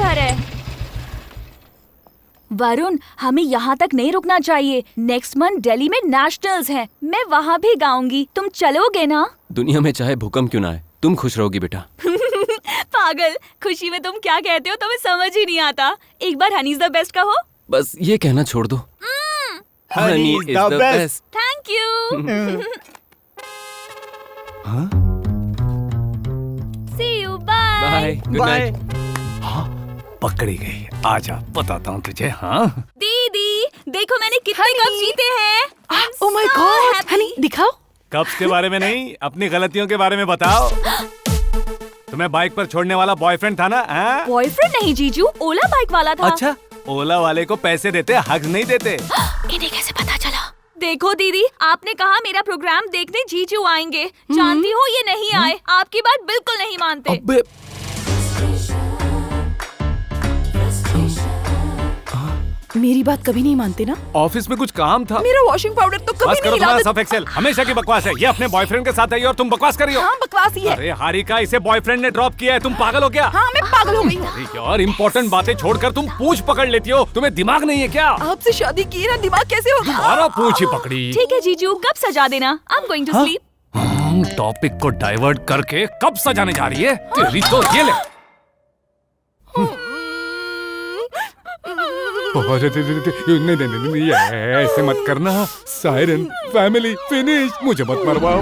घर है। वरुण, हमें यहाँ तक नहीं रुकना चाहिए। नेक्स्ट मंथ दिल्ली में नेशनल्स हैं। मैं वहाँ भी गाऊंगी। तुम चलोगे ना? दुनिया में चाहे भूकंप क्यों ना आए, तुम खुश रहोगी बेटा। पागल, खुशी में तुम क्या कहते हो तुम्हें समझ ही नहीं आता। एक बार हनी इज द बेस्ट कहो। बस ये कहना छोड़ दो। Honey is the best. Thank you. See you, bye. Bye, good night. पकड़ी गई। आजा बताता हूँ तुझे। हाँ दीदी, देखो मैंने कितने कप जीते हैं। ओह माय गॉड, हनी दिखाओ। कप्स के बारे में नहीं, अपनी गलतियों के बारे में बताओ। तुम्हें बाइक पर छोड़ने वाला बॉयफ्रेंड था ना? बॉयफ्रेंड नहीं जीजू, ओला बाइक वाला था। अच्छा, ओला वाले को पैसे देते, हक नहीं देते। इन्हें कैसे पता चला? देखो दीदी, आपने कहा मेरा प्रोग्राम देखने जीजू आएंगे। जानती हो ये नहीं आए। आपकी बात बिल्कुल नहीं मानते। अबे मेरी बात कभी नहीं मानते ना? ऑफिस में कुछ काम था। मेरा वॉशिंग पाउडर तो कभी बस करो नहीं तुम्हारा हिला। सर्फ एक्सेल, हमेशा की बकवास है। ये अपने बॉयफ्रेंड के साथ आई और तुम बकवास कर रही हो। हाँ, बकवास ही है। अरे हारिका, इसे बॉयफ्रेंड ने ड्रॉप किया है। तुम पागल हो क्या? हाँ, मैं पागल हो गई हूँ। अरे यार, इम्पोर्टेंट बातें छोड़कर तुम पूंछ पकड़ लेती हो। तुम्हें दिमाग नहीं है क्या? आपसे शादी की ना, दिमाग कैसे होगा? तुम्हारा पूंछ ही पकड़ी। ठीक है जीजू, कब सजा देना? I am going to sleep. Topic को डाइवर्ट करके कब सजाने जा रही है? तेरी तो ये ले। नहीं, ऐसे मत करना। Siren, family, finish. मुझे मत मरवाओ।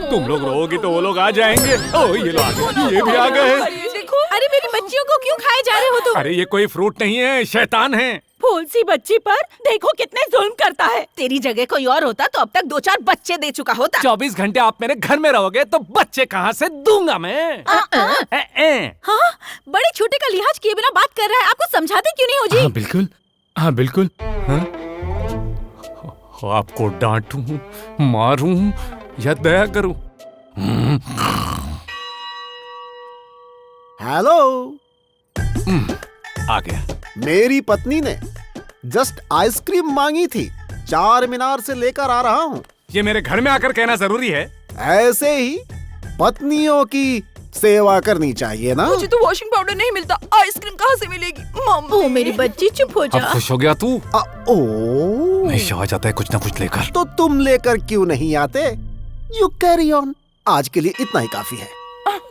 तुम लोग रोओगी तो वो लोग आ जाएंगे। ओ ये लोग आ गए, ये भी आ गए। देखो, अरे मेरी बच्चियों को क्यों खाए जा रहे हो तुम? अरे ये कोई फ्रूट नहीं है, शैतान है। फूल सी बच्ची पर देखो कितने जुल्म करता है। तेरी जगह कोई और होता तो अब तक 2-4 बच्चे दे चुका होता। 24 घंटे आप मेरे घर में रहोगे तो बच्चे कहाँ से दूंगा मैं? हाँ, बड़े छोटे का लिहाज किए बिना बात कर रहा है। आपको समझाते क्यों नहीं हो जी? हाँ बिल्कुल, हाँ बिल्कुल। हाँ? आपको डांटूं, मारूं या दया करूं? हेलो, आ गया। मेरी पत्नी ने जस्ट आइसक्रीम मांगी थी। 4 मीनार से लेकर आ रहा हूँ। ये मेरे घर में आकर कहना जरूरी है? ऐसे ही पत्नियों की सेवा करनी चाहिए ना। मुझे तो वॉशिंग पाउडर नहीं मिलता, आइसक्रीम कहाँ से मिलेगी? मम्मी, ओ मेरी बच्ची चुप हो जा। अब खुश हो गया तू? ओ, हमेशा आ जाता है कुछ ना कुछ लेकर। तो तुम लेकर क्यों नहीं आते? You carry on. आज के लिए इतना ही काफी है।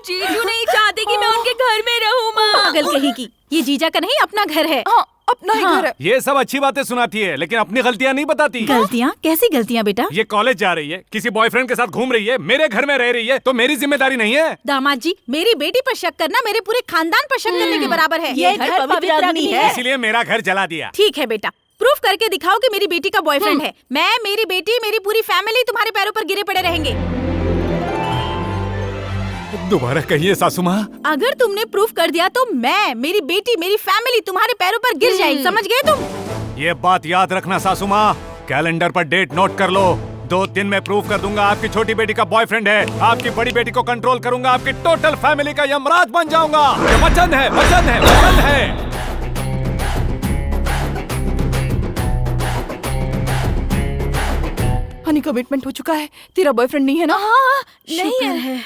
जीजू नहीं चाहते कि मैं उनके घर में रहूं। माँ, पागल कहेगी। ये जीजा का नहीं, अपना घर है। हाँ, अपना ही घर है। ये सब अच्छी बातें सुनाती है, लेकिन अपनी गलतियाँ नहीं बताती। गलतियाँ? कैसी गलतियाँ बेटा? ये कॉलेज जा रही है, किसी बॉयफ्रेंड के साथ घूम रही है, मेरे घर में रह रही है, तो मेरी जिम्मेदारी नहीं है? दामाद जी, मेरी बेटी पर शक करना मेरे पूरे खानदान पर शक करने के बराबर है। ये घर पवित्र अग्नि है। इसीलिए मेरा घर जला दिया। ठीक है बेटा, प्रूफ करके दिखाओ कि मेरी बेटी का बॉयफ्रेंड है। मैं, मेरी बेटी, मेरी पूरी फैमिली तुम्हारे पैरों पर गिरे पड़े रहेंगे। दोबारा कहिए सासू माँ। अगर तुमने प्रूफ कर दिया तो मैं, मेरी बेटी, मेरी फैमिली तुम्हारे पैरों पर गिर जाएगी। समझ गए तुम? ये बात याद रखना सासू माँ। कैलेंडर पर डेट नोट कर लो। 2 दिन में प्रूफ कर दूंगा आपकी छोटी बेटी का बॉयफ्रेंड है। आपकी बड़ी बेटी को कंट्रोल करूंगा। आपकी टोटल फैमिली का यमराज बन जाऊंगा। ये वचन है, वचन है, वचन है। हनी, कमिटमेंट हो चुका है। तेरा बॉयफ्रेंड नहीं है ना? हाँ, नहीं है।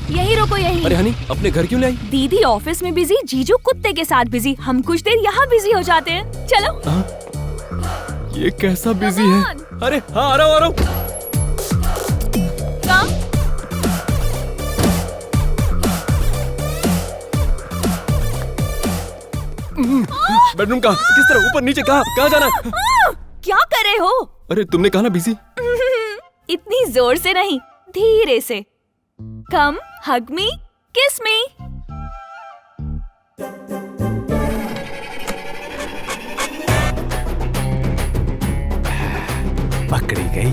यही रुको, यही। अरे हनी, अपने घर क्यों ले आई? दीदी ऑफिस में बिजी, जीजू कुत्ते के साथ बिजी। हम कुछ देर यहाँ बिजी हो जाते हैं। चलो। ये कैसा बिजी है? अरे हाँ, आ रहा हूँ। कम। बेडरूम कहाँ? किस तरह? ऊपर नीचे? कहाँ जाना है? क्या कर रहे हो? अरे तुमने कहा ना बिजी। इतनी जोर से नहीं, धीरे से। कम, हग मी, किस मी। पकड़ी गई।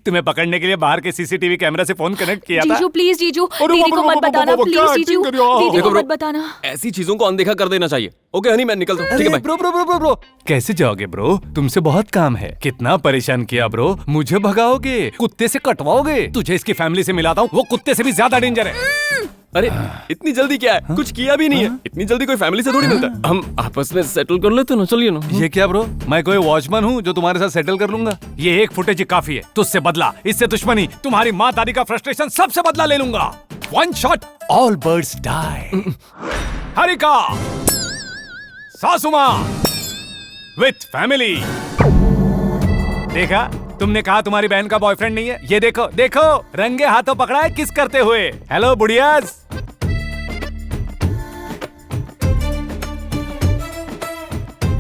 तुम्हें पकड़ने के लिए बाहर के सीसीटीवी कैमरा से फोन कनेक्ट किया था। जीजू प्लीज, जीजू दीदी को मत बताना प्लीज। जीजू दीदी को मत बताना। ऐसी चीजों को अनदेखा कर देना चाहिए। ओके हनी, मैं निकलता हूँ। ठीक है bro bro bro bro bro, कैसे जाओगे ब्रो? तुमसे बहुत काम है। कितना परेशान किया ब्रो। मुझे भगाओगे, कुत्ते से कटवाओगे। तुझे इसकी फैमिली से मिलाता हूँ, वो कुत्ते से भी ज्यादा डेंजर है। अरे इतनी जल्दी क्या है? कुछ किया भी नहीं है। इतनी जल्दी कोई फैमिली से थोड़ी मिलता है। हम आपस में सेटल कर लेते ना, चलिए ना। ये क्या ब्रो, मैं कोई वॉचमैन हूँ जो तुम्हारे साथ सेटल कर लूंगा? ये एक फुटेज ही काफी है। तुझसे बदला, इससे दुश्मनी, तुम्हारी माँ दादी का फ्रस्ट्रेशन, सबसे बदला ले लूंगा। One shot all birds die. Harika, सासू माँ विथ फैमिली। देखा, तुमने कहा तुम्हारी बहन का बॉयफ्रेंड नहीं है। ये देखो देखो, रंगे हाथों पकड़ा है किस करते हुए। हेलो बुढ़ियाज।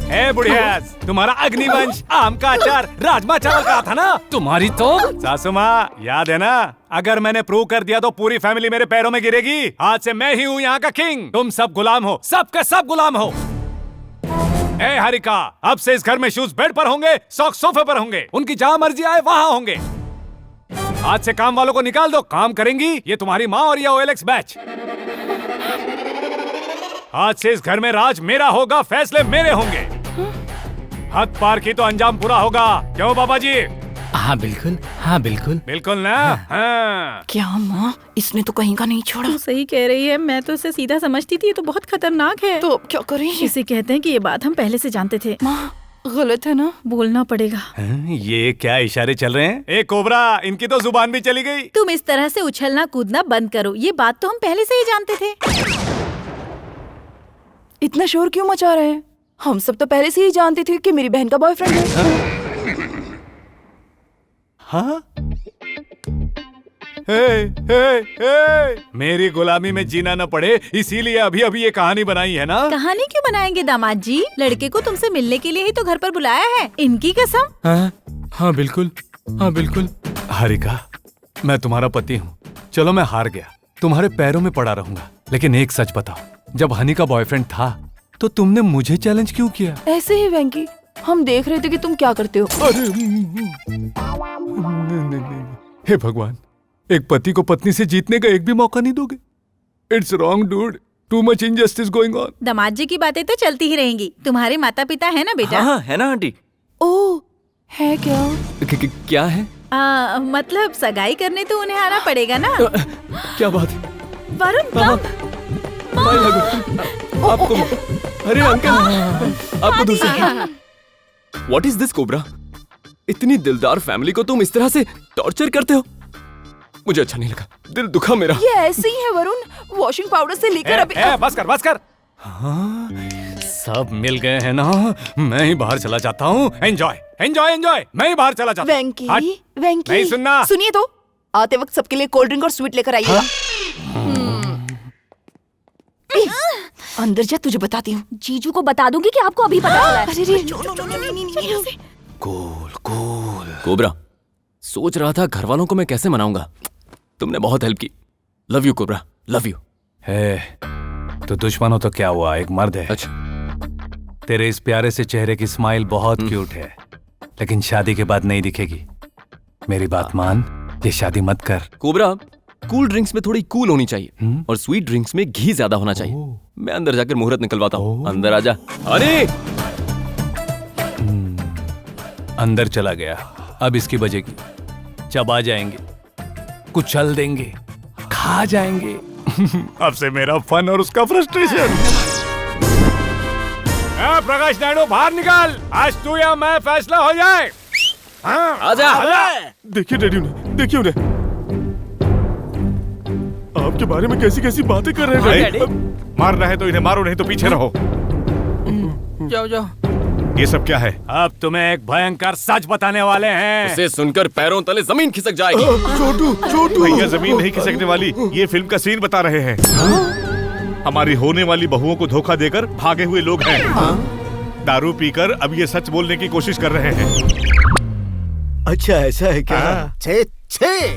हे बुढ़ियाज, तुम्हारा अग्निवंश, आम का अचार, राजमा चावल का था ना? तुम्हारी तो सासू माँ याद है ना? अगर मैंने प्रूव कर दिया तो पूरी फैमिली मेरे पैरों में गिरेगी। आज से मैं ही हूँ यहाँ का किंग। तुम सब गुलाम हो, सब के सब गुलाम हो। ए हरिका, अब से इस घर में शूज बेड पर होंगे, सॉक्स सोफे पर होंगे। उनकी जहां मर्जी आए वहां होंगे। आज से काम वालों को निकाल दो, काम करेंगी ये तुम्हारी माँ और ये OLX बैच। आज से इस घर में राज मेरा होगा, फैसले मेरे होंगे। हद पार की तो अंजाम पूरा होगा। क्यों बाबा जी? हाँ बिल्कुल, हाँ बिल्कुल। बिल्कुल ना? हाँ। क्या माँ, इसने तो कहीं का नहीं छोड़ा। तू सही कह रही है, मैं तो इसे सीधा समझती थी। ये तो बहुत खतरनाक है। तो अब क्या करें? इसे कहते हैं कि ये बात हम पहले से जानते थे। माँ गलत है ना? बोलना पड़ेगा। ये क्या इशारे चल रहे हैं? ए कोबरा, इनकी तो जुबान भी चली गई। तुम इस तरह से उछलना कूदना बंद करो। ये बात तो हम पहले से ही जानते थे। इतना शोर क्यों मचा रहे हैं? हम सब तो पहले से ही जानते थे कि मेरी बहन का बॉयफ्रेंड है। हाँ? हे, मेरी गुलामी में जीना न पड़े, इसीलिए अभी अभी ये कहानी बनाई है ना? कहानी क्यों बनाएंगे दामाद जी? लड़के को तुमसे मिलने के लिए ही तो घर पर बुलाया है। इनकी कसम। हाँ बिल्कुल, हाँ बिल्कुल। हरिका, मैं तुम्हारा पति हूँ। चलो मैं हार गया, तुम्हारे पैरों में पड़ा रहूंगा। लेकिन एक सच बताओ, जब हनी का बॉयफ्रेंड था तो तुमने मुझे चैलेंज क्यों किया? ऐसे ही वेंकी, हम देख रहे थे कि तुम क्या करते हो। अरे हे भगवान, एक पति को पत्नी से जीतने का एक भी मौका नहीं दोगे? It's wrong dude, too much injustice going on. दामाद जी की बातें तो चलती ही रहेंगी। तुम्हारे माता पिता है ना बेटा? हाँ है ना आंटी? ओह, है क्या? क्या है? मतलब सगाई करने तो उन्हें आना पड़ेगा ना। क्या बात है? वरुण कब? आपको, अरे अंकल, आपको दूसरा। What is this cobra? इतनी दिलदार फैमिली को तुम इस तरह से टॉर्चर करते हो? मुझे अच्छा नहीं लगा, दिल दुखा मेरा। ये ऐसे ही है वरुण, वॉशिंग पाउडर से लेकर अभी। बस कर, बस कर। हाँ, सब मिल गए हैं ना? मैं ही बाहर चला जाता हूँ। एंजॉय एंजॉय एंजॉय, मैं ही बाहर चला जाता हूँ। वेंकी, वेंकी, नहीं सुनना। सुनिए तो, आते वक्त सबके लिए कोल्ड ड्रिंक और स्वीट लेकर आइएगा। अंदर जा, तुझे बताती हूँ। जीजू को बता दूंगी कि आपको अभी पता चला है। अरे रे, कूल कूल। कोबरा, सोच रहा था घर वालों को मैं कैसे मनाऊंगा। तुमने बहुत हेल्प की। Love you cobra, love you. है तो दुश्मन हो तो क्या हुआ, एक मर्द है। अच्छा, तेरे इस प्यारे से चेहरे की स्माइल बहुत क्यूट है, लेकिन शादी के बाद नहीं दिखेगी। मेरी बात मान, ये शादी मत कर। कोबरा, कूल ड्रिंक्स में थोड़ी कूल होनी चाहिए और स्वीट ड्रिंक्स में घी ज्यादा होना चाहिए। मैं अंदर जाकर मुहूर्त निकलवाता हूँ। अंदर आजा। अरे अंदर चला गया, अब इसकी बजेगी। चबा जाएंगे, कुचल देंगे, खा जाएंगे। अब से मेरा फन और उसका फ्रस्ट्रेशन। प्रकाश नायडू, बाहर निकाल। आज तू या मैं फैसला हो जाए। हाँ, आजा। देखिए डैडी उन्हें, देखिए उन्हें। आपके बारे में कैसी कैसी बातें कर रहे हैं डैडी। मारना है तो इन्हें मारो, नहीं तो पीछे रहो। जाओ जाओ। ये सब क्या है? अब तुम्हें एक भयंकर सच बताने वाले हैं। उसे सुनकर पैरों तले जमीन खिसक जाएगी। छोटू, छोटू। भैया जमीन नहीं खिसकने वाली, ये फिल्म का सीन बता रहे हैं। हमारी होने वाली बहुओं को धोखा देकर भागे हुए लोग हैं। दारू पीकर अब ये सच बोलने की कोशिश कर रहे हैं। अच्छा ऐसा है क्या? छे छे,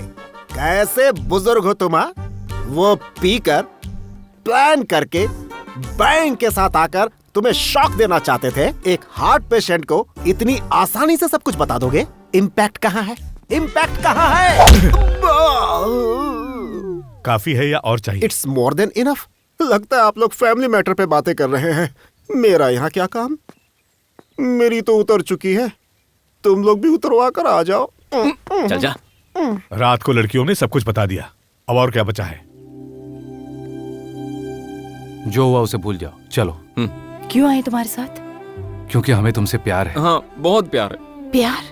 कैसे बुजुर्ग हो तुम? वो पीकर प्लान करके बैंक के साथ आकर तुम्हें शॉक देना चाहते थे। एक हार्ट पेशेंट को इतनी आसानी से सब कुछ बता दोगे? इम्पैक्ट कहाँ है? इम्पैक्ट कहाँ है? काफी है या और चाहिए? It's more than enough. लगता है आप लोग फैमिली मैटर पे बातें कर रहे हैं। मेरा यहाँ क्या काम? मेरी तो उतर चुकी है, तुम लोग भी उतरवा कर आ जाओ। चल जा। रात को लड़कियों ने सब कुछ बता दिया, अब और क्या बचा है? जो हुआ उसे भूल जाओ, चलो। क्यों आए तुम्हारे साथ? क्योंकि हमें तुमसे प्यार है। हाँ, बहुत प्यार है। प्यार?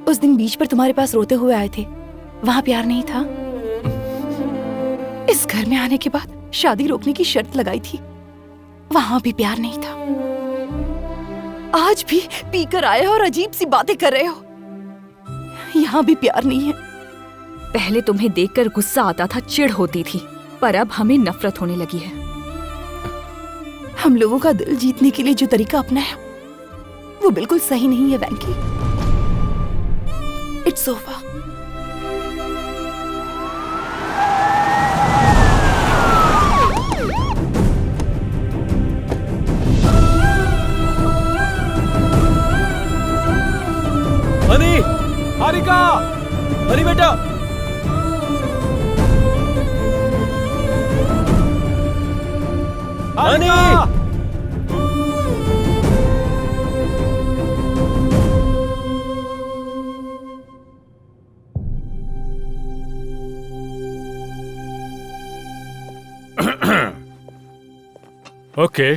उस दिन बीच पर तुम्हारे पास रोते हुए आए थे, वहाँ प्यार नहीं था? इस घर में आने के बाद शादी रोकने की शर्त लगाई थी, वहाँ भी प्यार नहीं था। आज भी पीकर आए हो और अजीब सी बातें कर रहे हो, यहाँ भी प्यार नहीं है। पहले तुम्हें देखकर गुस्सा आता था, चिढ़ होती थी, पर अब हमें नफरत होने लगी है। हम लोगों का दिल जीतने के लिए जो तरीका अपनाया वो बिल्कुल सही नहीं है Venky. It's over. Honey, Harika, honey बेटा। Honey, okay,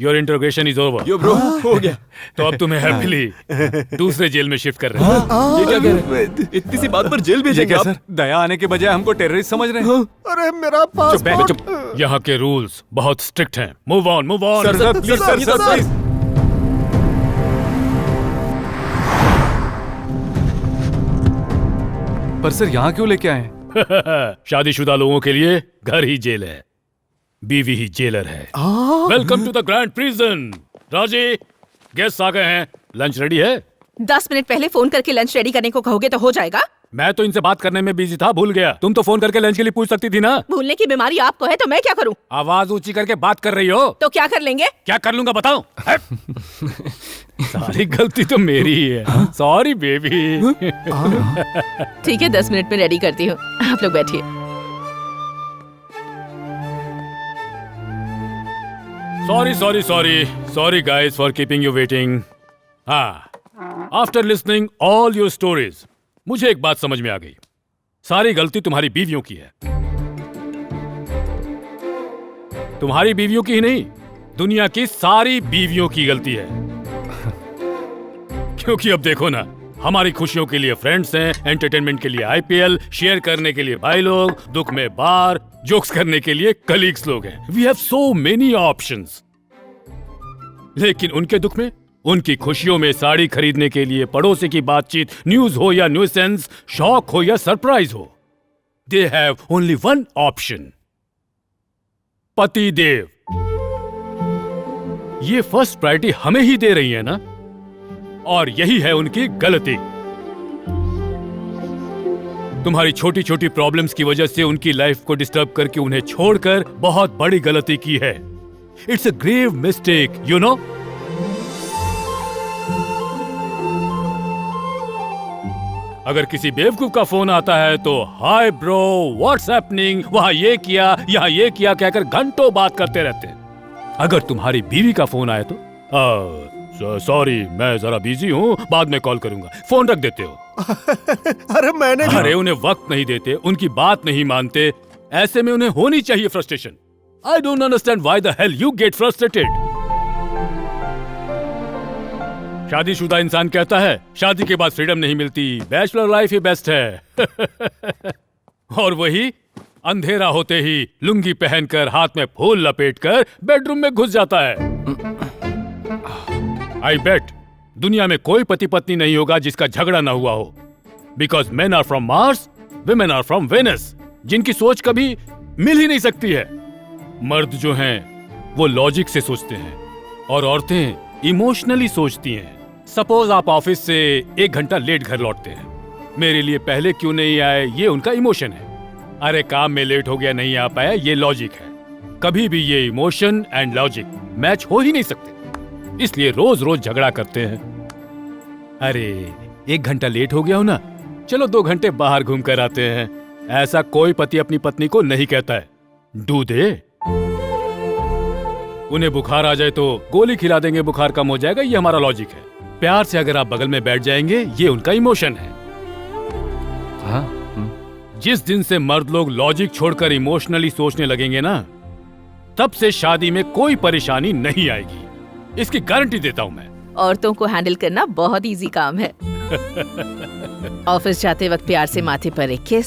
your interrogation is over. Yo bro, हो गया। तो अब तुम्हें हैप्पीली दूसरे जेल में शिफ्ट कर रहे हैं। ये क्या कह रहे हैं? इतनी सी बात पर जेल भेजेंगे आप? सर, दया आने के बजाय हमको टेररिस्ट समझ रहे हैं। अरे मेरा पासपोर्ट। यहाँ के रूल्स बहुत स्ट्रिक्ट हैं। Move on, move on. Sir, please sir, पर सर यहाँ क्यों लेके आए? शादीशुदा लोगों के लिए घर ही जेल है, बीवी ही जेलर है। Welcome to the grand prison. Raji, guest आ गए हैं, लंच रेडी है? 10 मिनट पहले फोन करके लंच रेडी करने को कहोगे तो हो जाएगा? मैं तो इनसे बात करने में बिजी था, भूल गया। तुम तो फोन करके लंच के लिए पूछ सकती थी ना। भूलने की बीमारी आपको है तो मैं क्या करूं? आवाज ऊंची करके बात कर रही हो तो क्या कर लेंगे? क्या कर लूंगा बताओ? सारी गलती तो मेरी ही है। Sorry baby. ठीक है, 10 मिनट में रेडी करती हूँ, आप लोग बैठिए। Sorry guys for keeping you waiting. After listening all your stories, मुझे एक बात समझ में आ गई। सारी गलती तुम्हारी बीवियों की है। तुम्हारी बीवियों की ही नहीं, दुनिया की सारी बीवियों की गलती है। क्योंकि अब देखो ना, हमारी खुशियों के लिए फ्रेंड्स हैं, एंटरटेनमेंट के लिए IPL, शेयर करने के लिए भाई लोग, दुख में बार, जोक्स करने के लिए कलीग्स लोग हैं। We have so many options. लेकिन उनके दुख में, उनकी खुशियों में साड़ी खरीदने के लिए पड़ोसी की बातचीत, न्यूज हो या न्यूसेंस, शॉक हो या सरप्राइज हो, they have only one option, पति देव। ये फर्स्ट प्रायोरिटी हमें ही दे रही है ना, और यही है उनकी गलती। तुम्हारी छोटी छोटी प्रॉब्लम्स की वजह से उनकी लाइफ को डिस्टर्ब करके उन्हें छोड़कर बहुत बड़ी गलती की है। It's a grave mistake, you know. अगर किसी बेवकूफ का फोन आता है तो हाय ब्रो, व्हाट्स हैपनिंग, वहां ये किया, यहाँ ये किया कहकर घंटों बात करते रहते हैं। अगर तुम्हारी बीवी का फोन आए तो सॉरी मैं जरा बिजी हूँ, बाद में कॉल करूंगा, फोन रख देते हो। अरे उन्हें वक्त नहीं देते, उनकी बात नहीं मानते, ऐसे में उन्हें होनी चाहिए frustration. I don't understand why the hell you get frustrated. शादीशुदा इंसान कहता है शादी के बाद फ्रीडम नहीं मिलती, बैचलर लाइफ ही बेस्ट है। और वही अंधेरा होते ही लुंगी पहनकर हाथ में फूल लपेटकर बेडरूम में घुस जाता है। आई बेट दुनिया में कोई पति पत्नी नहीं होगा जिसका झगड़ा ना हुआ हो, because men are from Mars, women are from Venus, जिनकी सोच कभी मिल ही नहीं सकती है। मर्द जो हैं वो लॉजिक से सोचते हैं और औरतें इमोशनली सोचती हैं। सपोज आप ऑफिस से 1 घंटा लेट घर लौटते हैं, मेरे लिए पहले क्यों नहीं आए, ये उनका इमोशन है। अरे काम में लेट हो गया, नहीं आ पाया, ये लॉजिक है। कभी भी ये इमोशन एंड लॉजिक मैच हो ही नहीं सकते, इसलिए रोज रोज झगड़ा करते हैं। अरे 1 घंटा लेट हो गया हो ना, चलो 2 घंटे बाहर घूम कर आते हैं। ऐसा कोई पति अपनी पत्नी को नहीं कहता है। Do they? उन्हें बुखार आ जाए तो गोली खिला देंगे, बुखार कम हो जाएगा, ये हमारा लॉजिक है। प्यार से अगर आप बगल में बैठ जाएंगे, ये उनका इमोशन है। जिस दिन से मर्द लोग लॉजिक छोड़कर इमोशनली सोचने लगेंगे ना, तब से शादी में कोई परेशानी नहीं आएगी, इसकी गारंटी देता हूँ मैं। औरतों को हैंडल करना बहुत इजी काम है। ऑफिस जाते वक्त प्यार से माथे पर एक किस,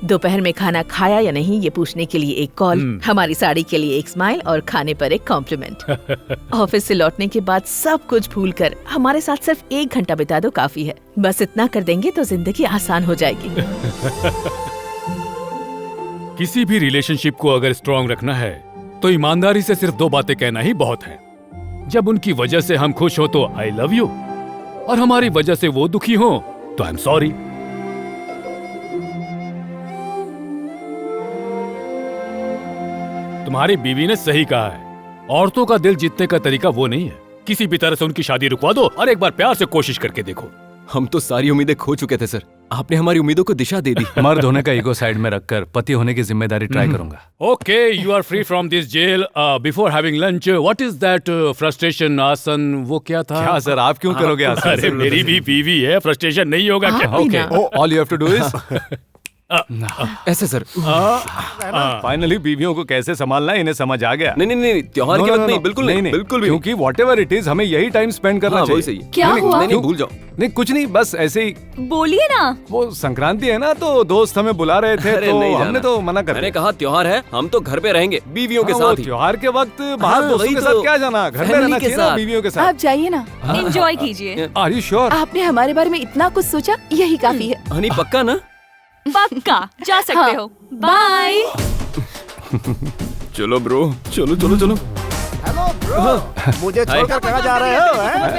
दोपहर में खाना खाया या नहीं ये पूछने के लिए एक कॉल, हमारी साड़ी के लिए एक स्माइल और खाने पर एक कॉम्प्लीमेंट। ऑफिस से लौटने के बाद सब कुछ भूलकर हमारे साथ सिर्फ 1 घंटा बिता दो काफी है। बस इतना कर देंगे तो जिंदगी आसान हो जाएगी। किसी भी रिलेशनशिप को अगर स्ट्रांग रखना है तो ईमानदारी से सिर्फ 2 बातें कहना ही बहुत है। जब उनकी वजह से हम खुश हो तो आई लव यू, और हमारी वजह से वो दुखी हो तो आई एम सॉरी। तुम्हारी बीवी ने सही कहा है, औरतों का दिल जीतने का तरीका वो नहीं है। किसी भी तरह से उनकी शादी रुकवा दो और एक बार प्यार से कोशिश करके देखो। हम तो सारी उम्मीदें खो चुके थे सर, आपने हमारी उम्मीदों को दिशा दे दी। मर्द होने का ईगो साइड में रखकर पति होने की जिम्मेदारी ट्राई करूंगा। Okay, you are free from this jail. Before having lunch, what is that frustration आसन? वो क्या था? क्या सर, आप क्यों करोगे आसन? अरे मेरी भी बीवी है, फ्रस्ट्रेशन नहीं होगा क्या? Okay, all you have to do is ऐसे सर। फाइनली बीवियों को कैसे संभालना है इन्हें समझ आ गया। नहीं, त्योहार के वक्त नहीं, बिल्कुल नहीं, बिल्कुल भी। क्योंकि व्हाटएवर इट इज, हमें यही टाइम स्पेंड करना हाँ, चाहिए। वही सही है। क्या हुआ? नहीं, भूल जाओ। नहीं कुछ नहीं, बस ऐसे ही। बोलिए ना। वो संक्रांति है ना, तो दोस्त हमें बुला रहे थे अरे तो नहीं हमने जाना। तो मना कर मैंने दिया। कहा त्योहार है, हम तो घर पे रहेंगे बीवियों के हाँ, साथ वो ही। त्योहार के वक्त बाहर हाँ, दोस्तों वही के तो। साथ क्या जाना, घर में फैमिली रहना के चाहिए ना साथ। बीवियों के साथ। आप जाइए ना। एंजॉय कीजिए। Are you sure? आपने हमारे बारे में इतना कुछ सोचा, यही काफी है। हनी पक्का ना? पक्का जा सकते हाँ। हो। बाय। चलो ब्रो, चलो चलो चलो। हेलो ब्रो, मुझे छोड़कर कहाँ जा रहे हो? हैं?